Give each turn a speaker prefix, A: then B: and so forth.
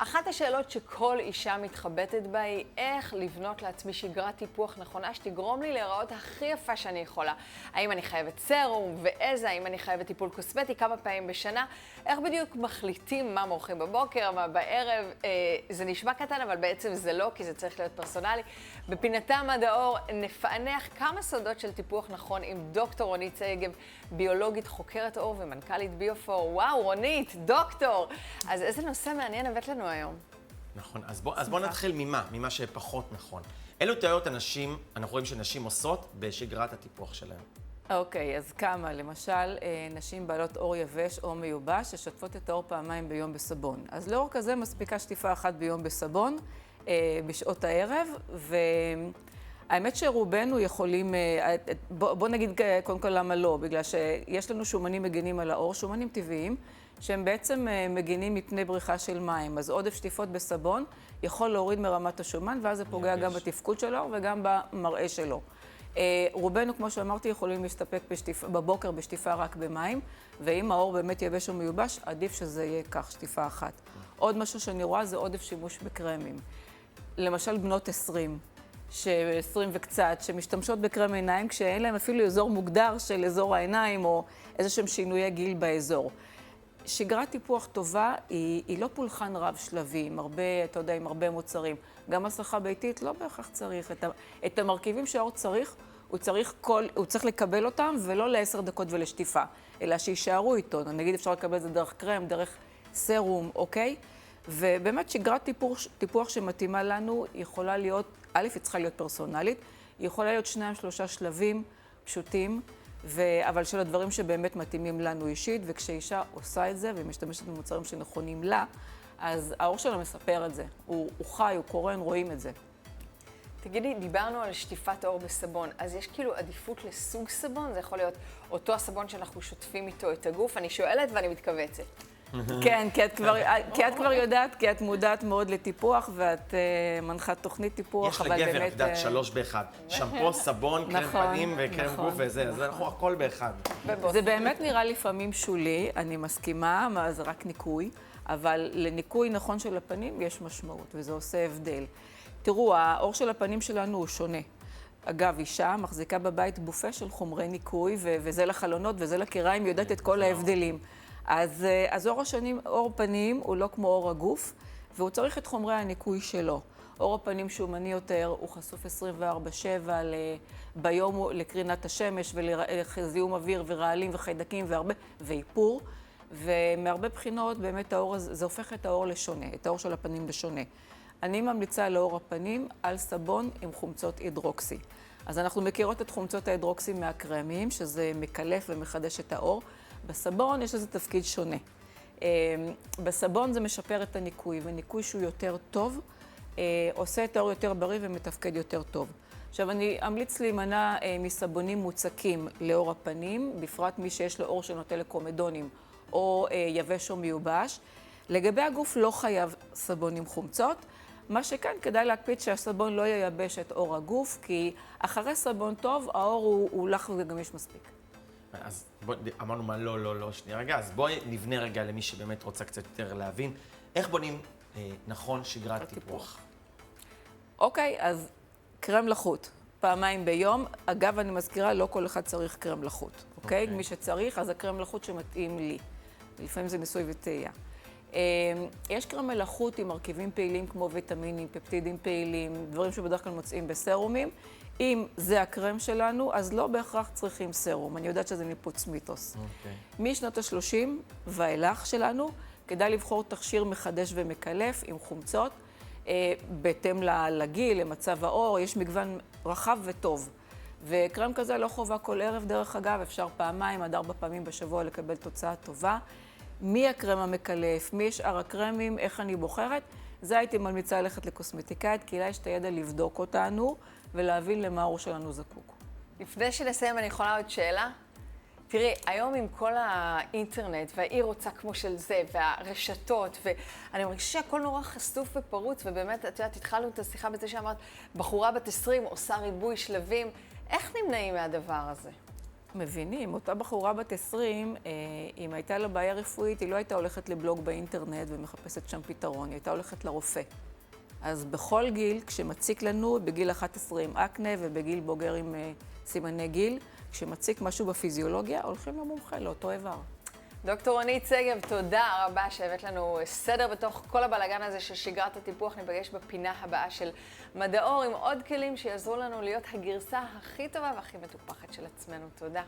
A: אחת השאלות שכל אישה מתחבטת בה היא איך לבנות לעצמי שגרת טיפוח נכונה שתגרום לי להיראות הכי יפה שאני יכולה. האם אני חייבת סרום ואיזה, האם אני חייבת טיפול קוסמטי כמה פעמים בשנה, איך בדיוק מחליטים מה מורחים בבוקר, מה בערב. זה נשמע קטן אבל בעצם זה לא, כי זה צריך להיות פרסונלי. בפינתה מד האור נפענח כמה סודות של טיפוח נכון עם דוקטור רונית שגב, ביולוגית חוקרת עור ומנכ"לית ביופור. וואו, רונית, דוקטור! אז איזה נושא מעניין הבאת לנו היום?
B: נכון, אז בוא נתחיל ממה שפחות נכון. אילו טעויות אנחנו רואים שנשים עושות בשגרת הטיפוח שלהן?
C: אוקיי, אז כמה? למשל, נשים בעלות עור יבש או מיובש ששוטפות את העור פעמיים ביום בסבון. אז לעור כזה מספיקה שטיפה אחת ביום בסבון, בשעות הערב, והאמת שרובנו יכולים, בוא נגיד קודם כל למה לא, בגלל שיש לנו שומנים מגינים על העור, שומנים טבעיים, שהם בעצם מגינים מפני בריחה של מים. אז עודף שטיפות בסבון יכול להוריד מרמת השומן, ואז זה פוגע גם בתפקוד של העור וגם במראה שלו. רובנו, כמו שאמרתי, יכולים להסתפק בבוקר בשטיפה רק במים, ואם העור באמת יבש או מיובש, עדיף שזה יהיה כך, שטיפה אחת. עוד משהו שאני רואה זה עודף שימוש בקרמים. למשל בנות 20 וקצת, שמשתמשות בקרם עיניים כשאין להם אפילו אזור מוגדר של אזור העיניים או איזשהם שינויי גיל באזור. שגרת טיפוח טובה היא לא פולחן רב שלבי, עם הרבה מוצרים. גם הסחה ביתית לא בהכרח צריך. את המרכיבים שהעור צריך, הוא צריך לקבל אותם ולא ל10 דקות ולשטיפה, אלא שישארו איתו. נגיד אפשר לקבל את זה דרך קרם, דרך סרום, אוקיי? ובאמת שגרת טיפוח שמתאימה לנו יכולה להיות, היא צריכה להיות פרסונלית, היא יכולה להיות 2-3 שלבים פשוטים, אבל של הדברים שבאמת מתאימים לנו אישית, וכשאישה עושה את זה ומשתמשת במוצרים שנכונים לה, אז העור שלה מספר את זה. הוא חי, הוא קורן, רואים את זה.
A: תגידי, דיברנו על שטיפת עור בסבון, אז יש כאילו עדיפות לסוג סבון? זה יכול להיות אותו הסבון שאנחנו שוטפים איתו את הגוף? אני שואלת ואני מתכווצת.
C: כן, כי את כבר יודעת, כי את מודעת מאוד לטיפוח, ואת מנחת תוכנית טיפוח,
B: אבל באמת... יש לגבר, את יודעת, 3 ב-1. שמפו, סבון, קרם פנים וקרם גוף וזה, אז אנחנו הכל באחד.
C: זה באמת נראה לפעמים שולי, אני מסכימה, מה זה רק ניקוי, אבל לניקוי נכון של הפנים יש משמעות, וזה עושה הבדל. תראו, העור של הפנים שלנו הוא שונה. אגב, אישה מחזיקה בבית בופה של חומרי ניקוי, וזה לחלונות וזה לקיריים, יודעת את כל ההבדלים. אז עור פנים הוא לא כמו עור הגוף, והוא צריך את חומרי הניקוי שלו. עור הפנים שומני יותר, הוא חשוף 24/7 ביום לקרינת השמש ולזיהום אוויר ורעלים וחיידקים ואיפור, ומהרבה בחינות באמת זה הופך את העור לשונה, את העור של הפנים לשונה. אני ממליצה לעור הפנים על סבון עם חומצות הידרוקסי. אז אנחנו מכירות את חומצות ההידרוקסי מהקרמים, שזה מקלף ומחדש את העור. בסבון יש לזה תפקיד שונה. בסבון זה משפר את הניקוי, וניקוי שהוא יותר טוב, עושה את העור יותר בריא ומתפקד יותר טוב. עכשיו, אני אמליץ להימנע מסבונים מוצקים לעור הפנים, בפרט מי שיש לו עור שנוטה לקומדונים או יבש או מיובש. לגבי הגוף לא חייב סבון עם חומצות, מה שכן, כדאי להקפיד שהסבון לא ייבש את עור הגוף, כי אחרי סבון טוב, העור הוא לח וגמיש מספיק.
B: אז אמרנו מה לא, שנייה רגע, אז בואי נבנה רגע למי שבאמת רוצה קצת יותר להבין, איך בונים נכון שגרת טיפוח?
C: אוקיי, אז קרם לחוט, פעמיים ביום. אגב, אני מזכירה, לא כל אחד צריך קרם לחוט, אוקיי? מי שצריך, אז הקרם לחוט שמתאים לי. לפעמים זה ניסוי וטעייה. יש קרם מלחות עם מרכיבים פעילים כמו ויטמינים, פפטידים פעילים, דברים שבדרך כלל מוצאים בסרומים. אם זה הקרם שלנו, אז לא בהכרח צריכים סרום. אני יודעת שזה ניפוץ מיתוס. משנות ה-30 ואילך שלנו, כדאי לבחור תכשיר מחדש ומקלף עם חומצות, בהתאם לגיל, למצב העור, יש מגוון רחב וטוב. וקרם כזה לא חובה כל ערב, דרך אגב, אפשר 2-4 פעמים בשבוע לקבל תוצאה טובה. מי הקרם המקלף, מי שאר הקרמים, איך אני בוחרת, זה הייתי ממליצה ללכת לקוסמטיקאית, כי לה יש את הידע לבדוק אותנו ולהבין למה העור שלנו זקוק.
A: לפני שנסיים, אני יכולה עוד שאלה? תראי, היום עם כל האינטרנט והעיר רוצה כמו של זה, והרשתות, ואני מרגישה שהכל נורא חשוף ופרוץ, ובאמת, את יודעת, התחלנו את השיחה בזה שאמרת, בחורה בת 20 עושה ריבוי שלבים, איך נמנעים מהדבר הזה?
C: מבינים, אותה בחורה בת 20, אם הייתה לה בעיה רפואית, היא לא הייתה הולכת לבלוג באינטרנט ומחפשת שם פתרון, היא הייתה הולכת לרופא. אז בכל גיל, כשמציק לנו, בגיל 11 עם אקנה ובגיל בוגר עם סימני גיל, כשמציק משהו בפיזיולוגיה, הולכים למומחה, לאותו איבר.
A: דוקטור רונית שגב, תודה רבה שהבאת לנו סדר בתוך כל הבלגן הזה של שגרת הטיפוח. ניפגש בפינה הבאה של מדע אור עם עוד כלים שיעזרו לנו להיות הגרסה הכי טובה והכי מטופחת של עצמנו. תודה.